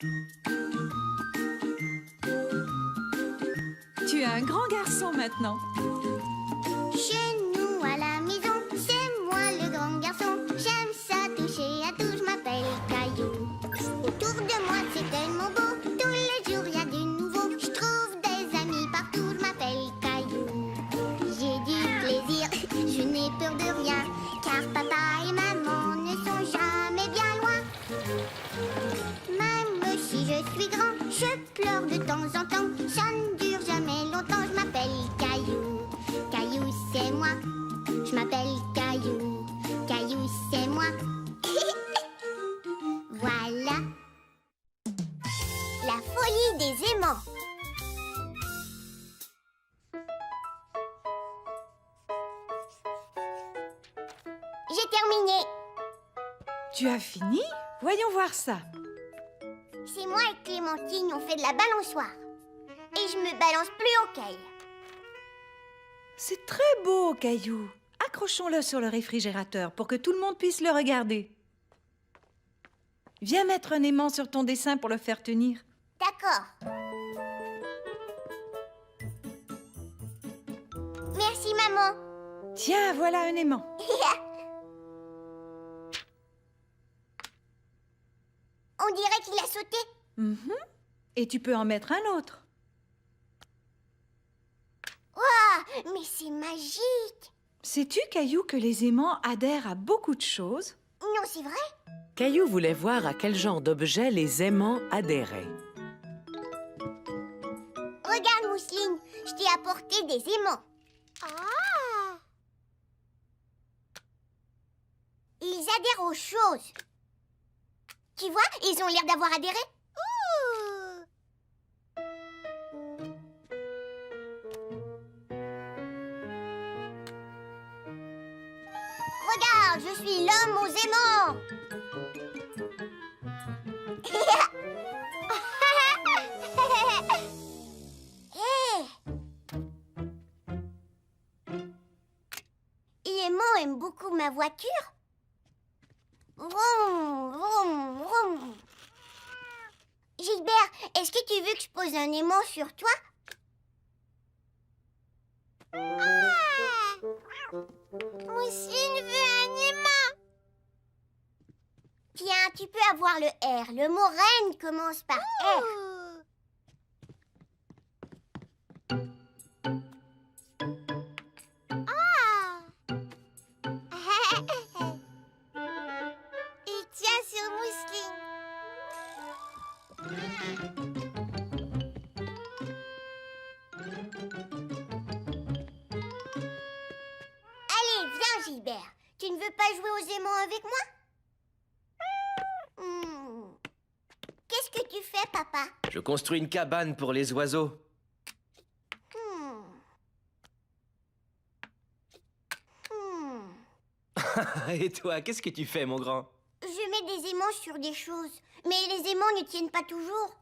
Tu es un grand garçon maintenant. Chez nous à la maison, c'est moi le grand garçon. J'aime ça toucher à tout, je m'appelle Caillou. Autour de moi c'est tellement beau, tous les jours il y a du nouveau. Je trouve des amis partout, je m'appelle Caillou. J'ai du plaisir, je n'ai peur de rien, car papa et maman ne sont jamais bien loin. Même si je suis grand, je pleure de temps en temps. Ça ne dure jamais longtemps, je m'appelle Caillou. Caillou, c'est moi. Je m'appelle Caillou. Caillou, c'est moi. Voilà. La folie des aimants. J'ai terminé. Tu as fini? Voyons voir ça. C'est moi et Clémentine, on fait de la balançoire. Et je me balance plus au caille. C'est très beau, Caillou. Accrochons-le sur le réfrigérateur pour que tout le monde puisse le regarder. Viens mettre un aimant sur ton dessin pour le faire tenir. D'accord. Merci, maman. Tiens, voilà un aimant. On dirait qu'il a sauté. Mhm. Et tu peux en mettre un autre. Waouh, mais c'est magique. Sais-tu, Caillou, que les aimants adhèrent à beaucoup de choses? Non, c'est vrai? Caillou voulait voir à quel genre d'objet les aimants adhéraient. Regarde, Mousseline, je t'ai apporté des aimants. Ah! Ils adhèrent aux choses. Tu vois, ils ont l'air d'avoir adhéré. Ouh! Regarde, je suis l'homme aux aimants. Hé! L'aimant aime beaucoup ma voiture. Vroom, vroom, vroom. Gilbert, est-ce que tu veux que je pose un aimant sur toi? Mousseline veut un aimant. Tiens, tu peux avoir le R. Le mot reine commence par R. Il tient sur Mousseline. Allez, viens, Gilbert. Tu ne veux pas jouer aux aimants avec moi? Qu'est-ce que tu fais, papa? Je construis une cabane pour les oiseaux. Hmm. Hmm. Et toi, qu'est-ce que tu fais, mon grand? Je mets des aimants sur des choses, mais les aimants ne tiennent pas toujours.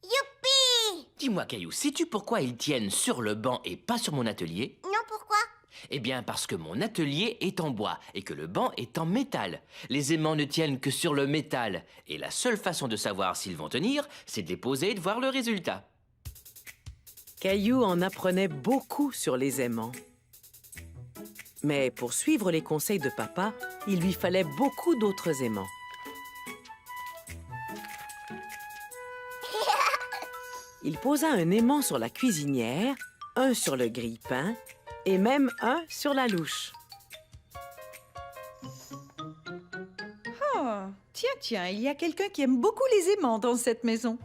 Youpi! Dis-moi, Caillou, sais-tu pourquoi ils tiennent sur le banc et pas sur mon atelier? Non, pourquoi? Eh bien, parce que mon atelier est en bois et que le banc est en métal. Les aimants ne tiennent que sur le métal. Et la seule façon de savoir s'ils vont tenir, c'est de les poser et de voir le résultat. Caillou en apprenait beaucoup sur les aimants. Mais pour suivre les conseils de papa, il lui fallait beaucoup d'autres aimants. Il posa un aimant sur la cuisinière, un sur le grille-pain et même un sur la louche. Oh, tiens, il y a quelqu'un qui aime beaucoup les aimants dans cette maison.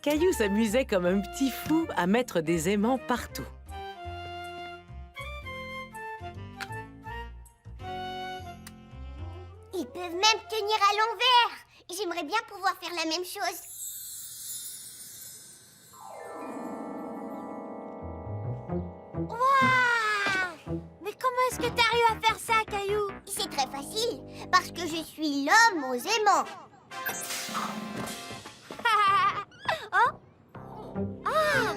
Caillou s'amusait comme un petit fou à mettre des aimants partout. Ils peuvent même tenir à l'envers. J'aimerais bien pouvoir faire la même chose. Waouh! Mais comment est-ce que t'arrives à faire ça, Caillou? C'est très facile, parce que je suis l'homme aux aimants. Oh! Ah!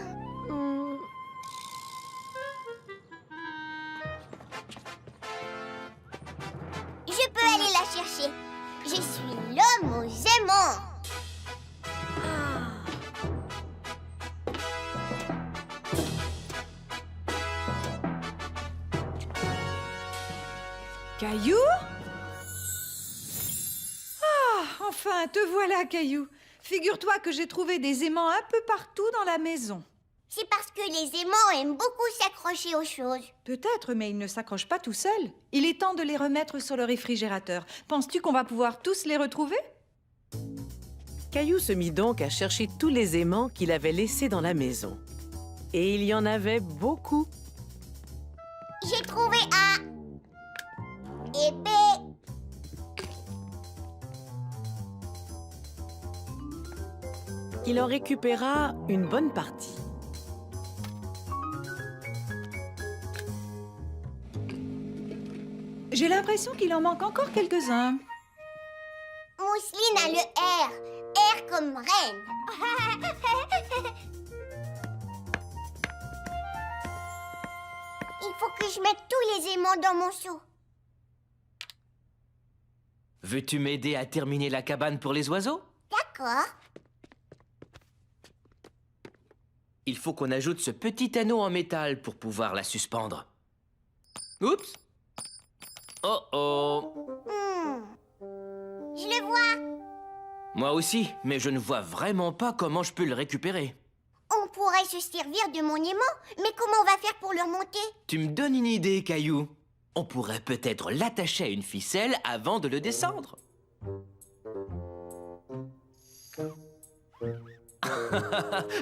chercher. Je suis l'homme aux aimants. Caillou? Ah, enfin, te voilà, Caillou. Figure-toi que j'ai trouvé des aimants un peu partout dans la maison. C'est parce que les aimants aiment beaucoup s'accrocher aux choses. Peut-être, mais ils ne s'accrochent pas tout seuls. Il est temps de les remettre sur le réfrigérateur. Penses-tu qu'on va pouvoir tous les retrouver? Caillou se mit donc à chercher tous les aimants qu'il avait laissés dans la maison. Et il y en avait beaucoup. J'ai trouvé un épée. Il en récupéra une bonne partie. J'ai l'impression qu'il en manque encore quelques-uns. Mousseline a le R. R comme reine. Il faut que je mette tous les aimants dans mon seau. Veux-tu m'aider à terminer la cabane pour les oiseaux? D'accord. Il faut qu'on ajoute ce petit anneau en métal pour pouvoir la suspendre. Oups! Oh oh! Je le vois. Moi aussi, mais je ne vois vraiment pas comment je peux le récupérer. On pourrait se servir de mon aimant, mais comment on va faire pour le remonter? Tu me donnes une idée, Caillou. On pourrait peut-être l'attacher à une ficelle avant de le descendre.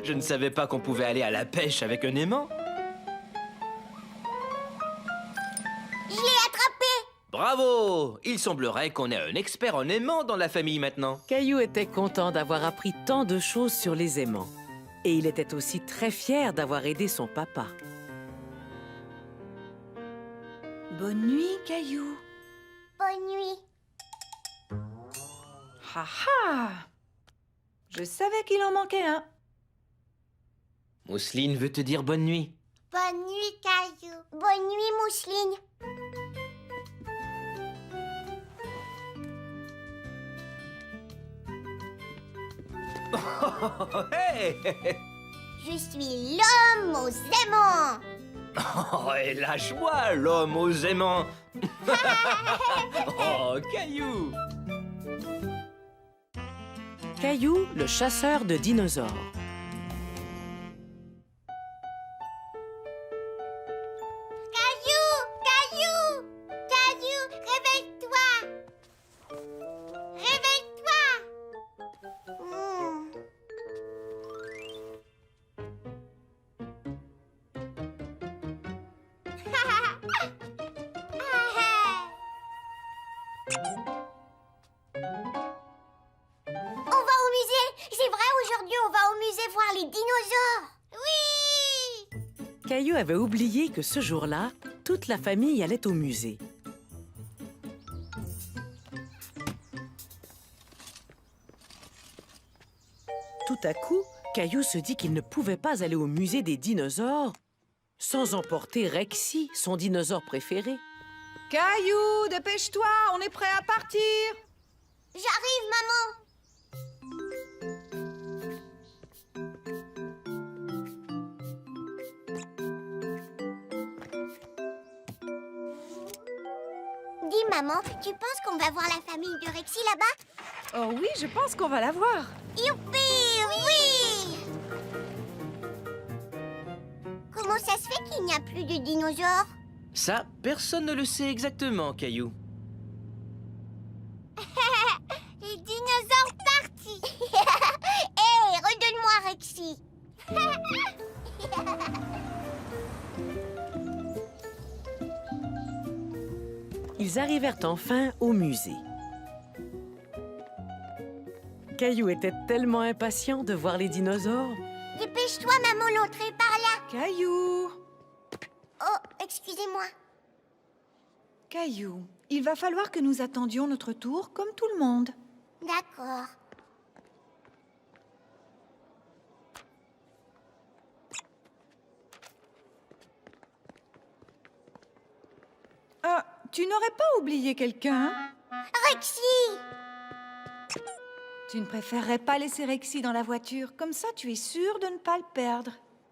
Je ne savais pas qu'on pouvait aller à la pêche avec un aimant. Je l'ai attrapé. Bravo! Il semblerait qu'on ait un expert en aimant dans la famille maintenant. Caillou était content d'avoir appris tant de choses sur les aimants. Et il était aussi très fier d'avoir aidé son papa. Bonne nuit, Caillou. Bonne nuit. Ha ha! Je savais qu'il en manquait un. Mousseline veut te dire bonne nuit. Bonne nuit, Caillou. Bonne nuit, Mousseline. Hey! Je suis l'homme aux aimants. Oh, et lâche-moi, l'homme aux aimants. Oh, Caillou! Caillou, le chasseur de dinosaures. Caillou, Caillou, Caillou, réveille-toi. Réveille-toi. On va au musée. C'est vrai, aujourd'hui, on va au musée voir les dinosaures. Oui. Caillou avait oublié que ce jour-là, toute la famille allait au musée. Tout à coup, Caillou se dit qu'il ne pouvait pas aller au musée des dinosaures sans emporter Rexy, son dinosaure préféré. Caillou, dépêche-toi, on est prêt à partir. J'arrive, maman. Dis, maman, tu penses qu'on va voir la famille de Rexy là-bas? Oh oui, je pense qu'on va la voir. Youpi, oui! Comment ça se fait qu'il n'y a plus de dinosaures? Ça, personne ne le sait exactement, Caillou. Les dinosaures partis! Hé, redonne-moi Rexy! Ils arrivèrent enfin au musée. Caillou était tellement impatient de voir les dinosaures. Dépêche-toi, maman, l'entrée est par là! Caillou, Oh, excusez-moi. Caillou, il va falloir que nous attendions notre tour comme tout le monde. D'accord. Ah, tu n'aurais pas oublié quelqu'un? Rexy! Tu ne préférerais pas laisser Rexy dans la voiture? Comme ça, tu es sûre de ne pas le perdre.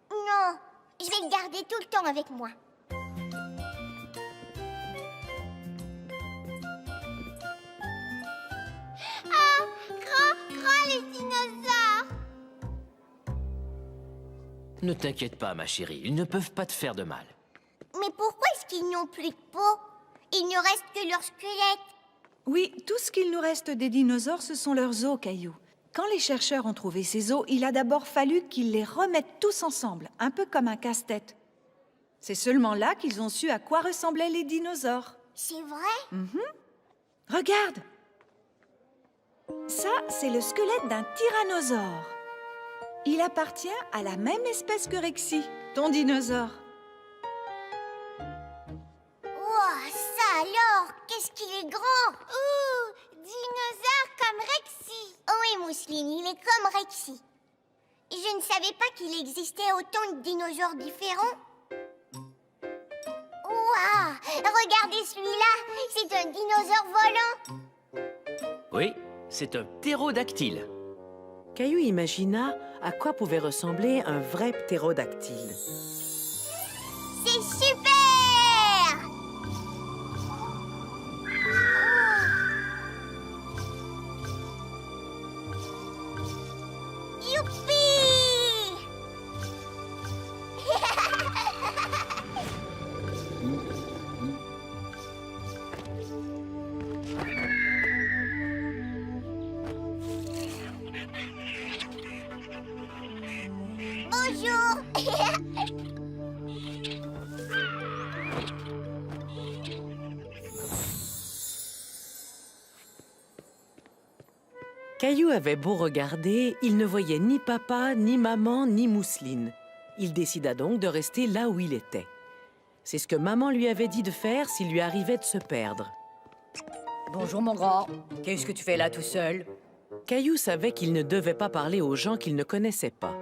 Non, je vais le garder tout le temps avec moi. Ah, grand, les dinosaures! Ne t'inquiète pas, ma chérie, ils ne peuvent pas te faire de mal. Mais pourquoi est-ce qu'ils n'ont plus de peau? Il ne reste que leur squelette. Oui, tout ce qu'il nous reste des dinosaures, ce sont leurs os, Caillou. Quand les chercheurs ont trouvé ces os, il a d'abord fallu qu'ils les remettent tous ensemble, un peu comme un casse-tête. C'est seulement là qu'ils ont su à quoi ressemblaient les dinosaures. C'est vrai? Regarde! Ça, c'est le squelette d'un tyrannosaure. Il appartient à la même espèce que Rexy, ton dinosaure. Ouah, ça alors, qu'est-ce qu'il est grand! Ouh, dinosaure comme Rexy! Oui, Mousseline, il est comme Rexy. Je ne savais pas qu'il existait autant de dinosaures différents. Ouah, regardez celui-là, c'est un dinosaure volant. Oui, c'est un ptérodactyle. Caillou imagina à quoi pouvait ressembler un vrai ptérodactyle. C'est super! Youpi! Bonjour! Caillou avait beau regarder, il ne voyait ni papa, ni maman, ni Mousseline. Il décida donc de rester là où il était. C'est ce que maman lui avait dit de faire s'il lui arrivait de se perdre. Bonjour mon grand, qu'est-ce que tu fais là tout seul? Caillou savait qu'il ne devait pas parler aux gens qu'il ne connaissait pas.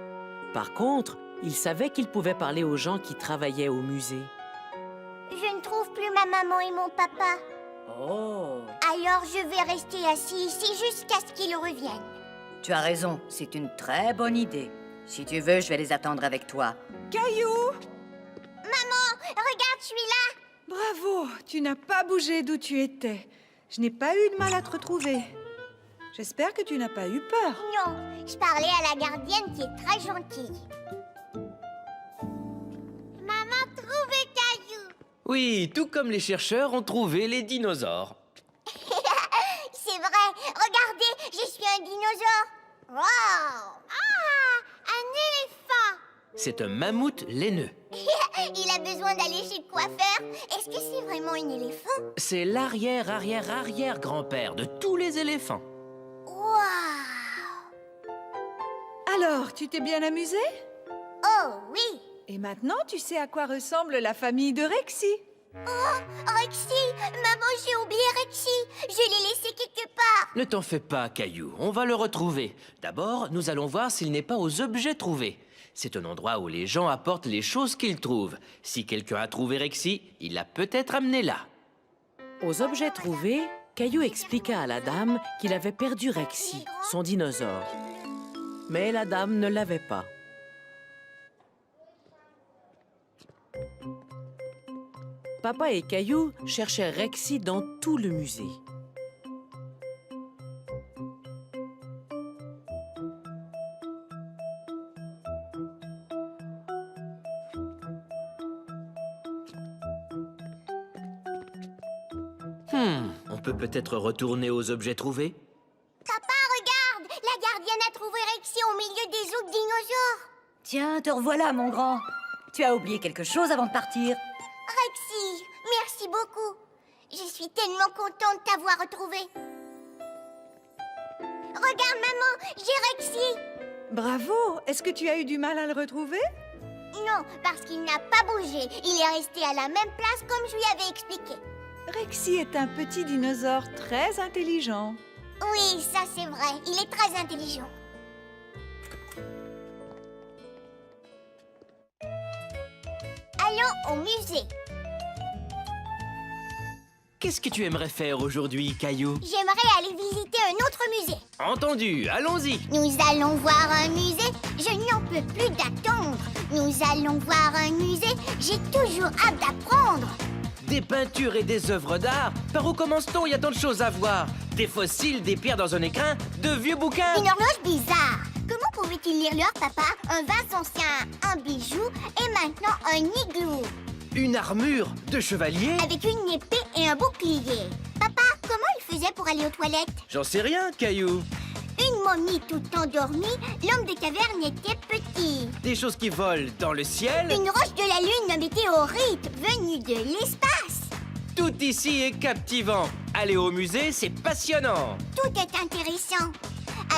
Par contre, il savait qu'il pouvait parler aux gens qui travaillaient au musée. Je ne trouve plus ma maman et mon papa. Oh, Alors je vais rester assis ici jusqu'à ce qu'ils reviennent. tu as raison, c'est une très bonne idée. Si tu veux, je vais les attendre avec toi. Caillou! Maman, regarde, je suis là. Bravo, tu n'as pas bougé d'où tu étais. Je n'ai pas eu de mal à te retrouver. J'espère que tu n'as pas eu peur. Non, je parlais à la gardienne qui est très gentille. Maman, trouvé Caillou. Oui, tout comme les chercheurs ont trouvé les dinosaures. C'est vrai, regardez, je suis un dinosaure. Wow! Ah, un éléphant. C'est un mammouth laineux. Il a besoin d'aller chez le coiffeur. Est-ce que c'est vraiment un éléphant? C'est l'arrière-arrière-arrière-grand-père de tous les éléphants. Wow! Alors, tu t'es bien amusé? Oh oui! Et maintenant, tu sais à quoi ressemble la famille de Rexy. Rexy! Maman, j'ai oublié Rexy! Je l'ai laissé quelque part! Ne t'en fais pas, Caillou, on va le retrouver. D'abord, nous allons voir s'il n'est pas aux objets trouvés. C'est un endroit où les gens apportent les choses qu'ils trouvent. Si quelqu'un a trouvé Rexy, il l'a peut-être amené là. Aux objets trouvés, Caillou expliqua à la dame qu'il avait perdu Rexy, son dinosaure. Mais la dame ne l'avait pas. Papa et Caillou cherchaient Rexy dans tout le musée. On peut peut-être retourner aux objets trouvés? Papa, regarde! La gardienne a trouvé Rexy au milieu des autres dinosaures! Tiens, te revoilà mon grand. Tu as oublié quelque chose avant de partir? Rexy, merci beaucoup! Je suis tellement contente de t'avoir retrouvé! Regarde, maman, j'ai Rexy! Bravo! Est-ce que tu as eu du mal à le retrouver? Non, parce qu'il n'a pas bougé. Il est resté à la même place comme je lui avais expliqué. Rexy est un petit dinosaure très intelligent. Oui, ça c'est vrai. Il est très intelligent. Allons au musée. Qu'est-ce que tu aimerais faire aujourd'hui, Caillou? J'aimerais aller visiter un autre musée. Entendu, allons-y. Nous allons voir un musée, je n'en peux plus d'attendre. Nous allons voir un musée, j'ai toujours hâte d'apprendre. Des peintures et des œuvres d'art? Par où commence-t-on? Il y a tant de choses à voir. Des fossiles, des pierres dans un écrin, de vieux bouquins. Une horloge bizarre. Comment pouvait-il lire l'heure, papa? Un vase ancien, un bijou et maintenant un igloo. Une armure de chevalier? Avec une épée et un bouclier. Papa, comment il faisait pour aller aux toilettes? J'en sais rien, Caillou. Une momie tout endormie, l'homme de caverne était petit. Des choses qui volent dans le ciel. Une roche de la lune, un météorite venu de l'espace. Tout ici est captivant. Aller au musée, c'est passionnant. Tout est intéressant.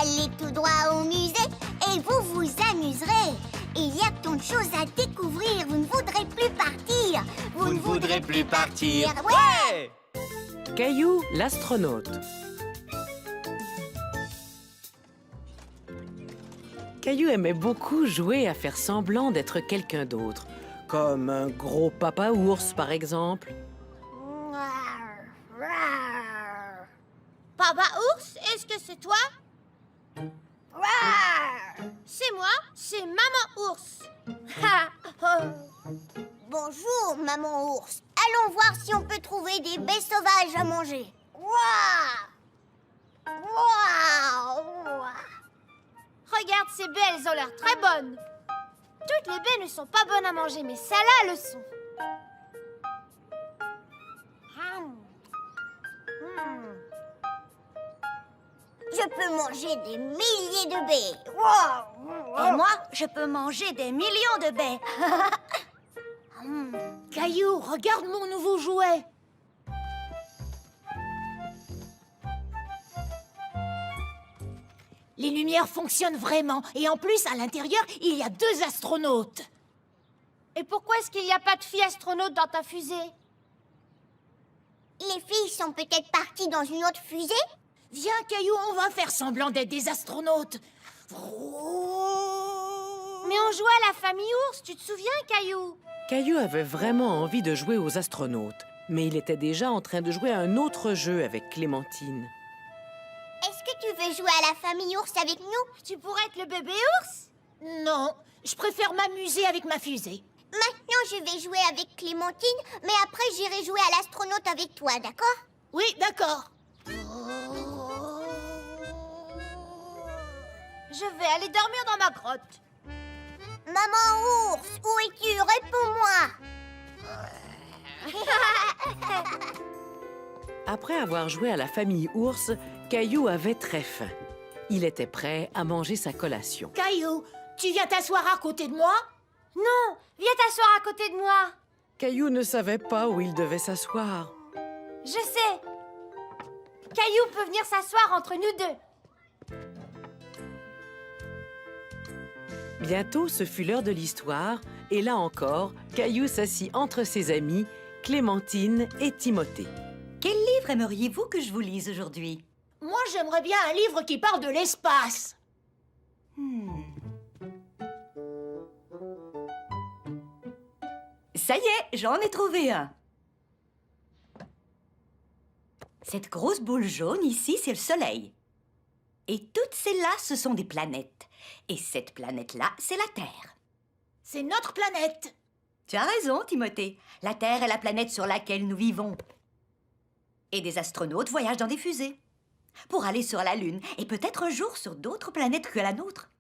Allez tout droit au musée et vous vous amuserez. Il y a tant de choses à découvrir, vous ne voudrez plus partir. Vous ne voudrez plus partir. Ouais! Caillou, l'astronaute. Caillou aimait beaucoup jouer à faire semblant d'être quelqu'un d'autre, comme un gros papa ours par exemple. Papa ours, est-ce que c'est toi? C'est moi, c'est maman ours. Bonjour, maman ours. Allons voir si on peut trouver des baies sauvages à manger. Regarde ces baies, elles ont l'air très bonnes. Toutes les baies ne sont pas bonnes à manger, mais celles-là le sont. Je peux manger des milliers de baies. Et moi, je peux manger des millions de baies. Caillou, regarde mon nouveau jouet. Les lumières fonctionnent vraiment. Et en plus, à l'intérieur, il y a 2 astronautes. Et pourquoi est-ce qu'il n'y a pas de filles astronautes dans ta fusée? Les filles sont peut-être parties dans une autre fusée? Viens, Caillou, on va faire semblant d'être des astronautes. Mais on jouait à la famille ours, tu te souviens, Caillou? Caillou avait vraiment envie de jouer aux astronautes, mais il était déjà en train de jouer à un autre jeu avec Clémentine. Est-ce que tu veux jouer à la famille ours avec nous? Tu pourrais être le bébé ours? Non, je préfère m'amuser avec ma fusée. Maintenant, je vais jouer avec Clémentine, mais après, j'irai jouer à l'astronaute avec toi, d'accord? Oui, d'accord. Je vais aller dormir dans ma grotte. Maman ours, où es-tu? Réponds-moi. Après avoir joué à la famille ours, Caillou avait très faim. Il était prêt à manger sa collation. Caillou, tu viens t'asseoir à côté de moi? Non, viens t'asseoir à côté de moi. Caillou ne savait pas où il devait s'asseoir. Je sais. Caillou peut venir s'asseoir entre nous deux. Bientôt, ce fut l'heure de l'histoire, et là encore, Caillou s'assit entre ses amis, Clémentine et Timothée. Quel livre aimeriez-vous que je vous lise aujourd'hui? Moi, j'aimerais bien un livre qui parle de l'espace. Ça y est, j'en ai trouvé un. Cette grosse boule jaune ici, c'est le Soleil. Et toutes celles-là, ce sont des planètes. Et cette planète-là, c'est la Terre. C'est notre planète. Tu as raison, Timothée. La Terre est la planète sur laquelle nous vivons. Et des astronautes voyagent dans des fusées pour aller sur la Lune et peut-être un jour sur d'autres planètes que la nôtre.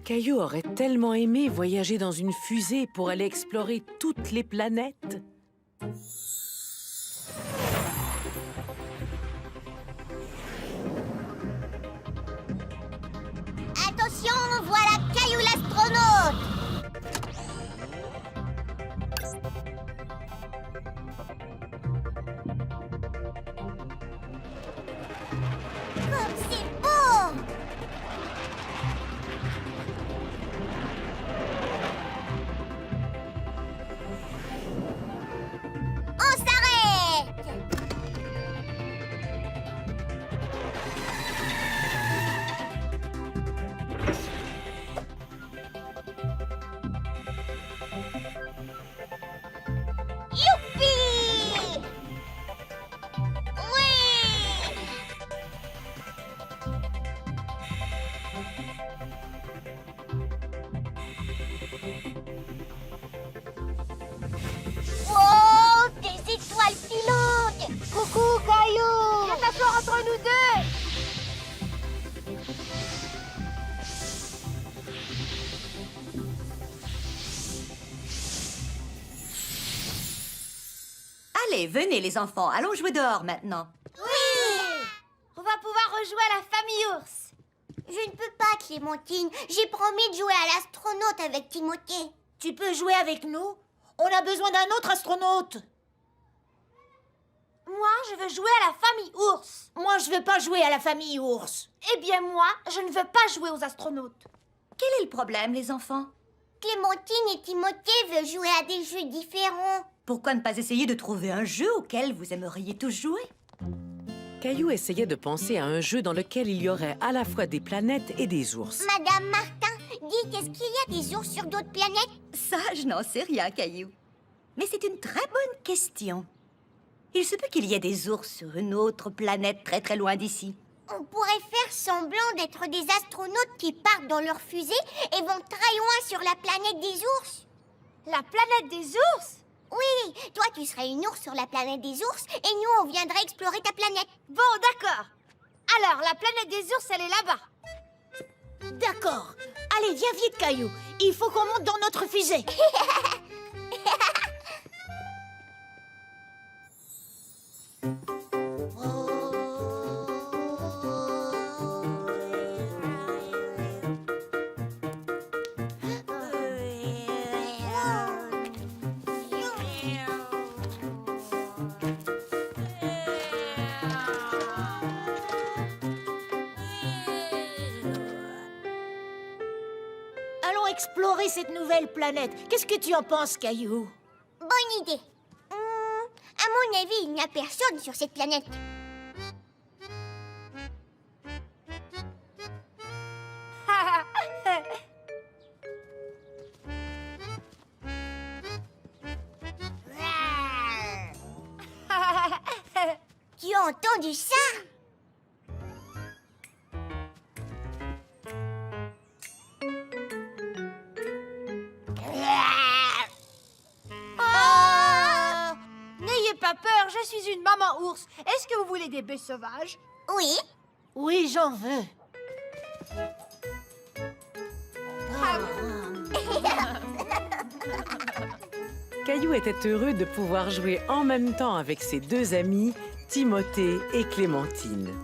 Caillou aurait tellement aimé voyager dans une fusée pour aller explorer toutes les planètes. Attention, voilà Caillou l'astronaute. Comme c'est beau! Allez, venez les enfants, allons jouer dehors maintenant. On va pouvoir rejouer à la famille ours. Je ne peux pas, Clémentine. J'ai promis de jouer à l'astronaute avec Timothée. Tu peux jouer avec nous? On a besoin d'un autre astronaute. Moi, je veux jouer à la famille ours. Moi, je veux pas jouer à la famille ours. Eh bien, moi, je ne veux pas jouer aux astronautes. Quel est le problème, les enfants? Clémentine et Timothée veulent jouer à des jeux différents. Pourquoi ne pas essayer de trouver un jeu auquel vous aimeriez tous jouer? Caillou essayait de penser à un jeu dans lequel il y aurait à la fois des planètes et des ours. Madame Martin, dites, est-ce qu'il y a des ours sur d'autres planètes? Ça, je n'en sais rien, Caillou. Mais c'est une très bonne question. Il se peut qu'il y ait des ours sur une autre planète très très loin d'ici. On pourrait faire semblant d'être des astronautes qui partent dans leur fusée et vont très loin sur la planète des ours. La planète des ours? Oui, toi tu serais une ours sur la planète des ours et nous on viendrait explorer ta planète. Bon, d'accord. Alors, la planète des ours, elle est là-bas. D'accord. Allez, viens vite, Caillou. Il faut qu'on monte dans notre fusée. Allons explorer cette nouvelle planète. Qu'est-ce que tu en penses, Caillou? Bonne idée. À mon avis, il n'y a personne sur cette planète. Tu as entendu ça? N'ayez pas peur, je suis une maman ours. Est-ce que vous voulez des baies sauvages? Oui. Oui, j'en veux. Caillou était heureux de pouvoir jouer en même temps avec ses deux amis, Timothée et Clémentine.